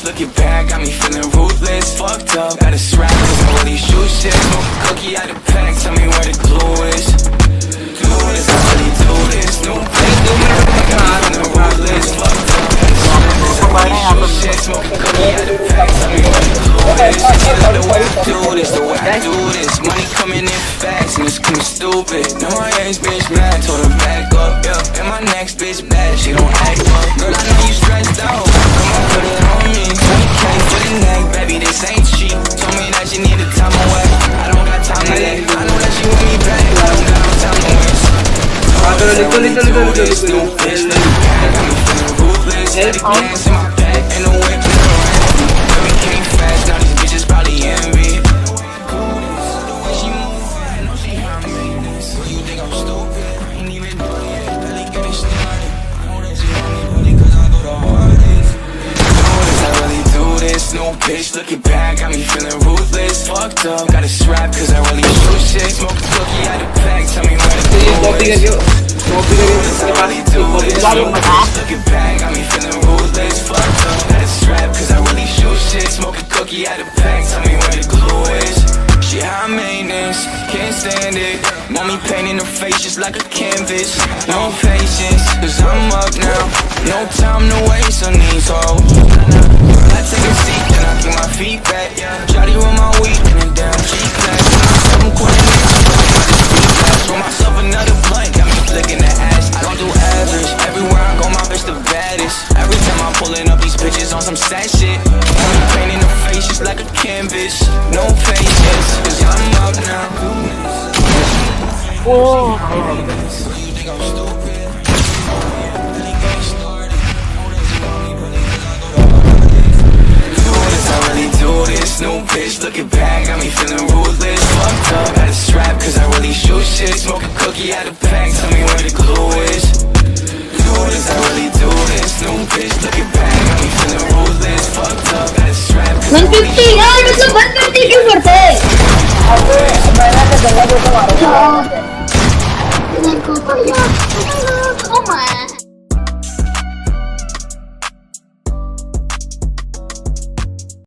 Looking back, got me feeling ruthless. Fucked up, gotta strap, cause I really shoot shit. Smoke a cookie out the pack, tell me where the glue is. Do this, I really do this. No place, got me feeling ruthless. Fucked up, gotta strap, cause I really shoot shit. Smoke a cookie out the pack, tell me where the glue is. The way I do this, the way I do this. Money coming in fast, and it's coming stupid. No, my ex bitch mad, told her back up, yeah. And my next bitch bad, she don't act up. Girl, I know you stressed out, come on, put it on me. 20K for the neck, baby, this ain't cheap. Told me that you needed time away, I don't got time for that. I know that you want me back, I don't got no time to waste. Do this, new bitch, look back, got me feeling ruthless. Heavy gas in my back, and the whip is around me. Baby came fast, now these bitches probably envy. The way she move, I know she high maintenance. So you think I'm stupid, I ain't even done yet, barely getting started. I know that you want me really cause I go the hardest. I really do this, new bitch looking back, got me feeling ruthless. Fucked up, got a strap cause I really shoot shit. Smoke a cookie out the pack, tell me where the glue is. I really do this, new bitch looking back, got me feeling ruthless. Fucked up, got a strap cause I really shoot shit. Smoke a cookie out the pack, tell me where the glue is. She high maintenance, can't stand it. Want me painting her face just like a canvas. No patience, cause I'm up now. No time to waste on these hoes. I take a seat and I get my feet back. Jolly with my weed and down cheap class. I'm quitting it, roll myself another blunt, got me flicking the ass. I don't do average, everywhere I go my bitch the baddest. Every time I'm pulling up these bitches on some sad shit. Want me painting her face just like a canvas. No patience, cause I'm up now. Oh. So you think I'm stupid? I really do this, new bitch looking back, got me feeling ruthless. Fucked up, got a strap cause I really shoot shit. Smoke a cookie out the pack, tell me where the glue is. Do this, I really do this, new bitch looking back, got me feeling ruthless. Fucked up, got a strap cause I really shoot shit. 150 यार मतलब 150 क्यों करता है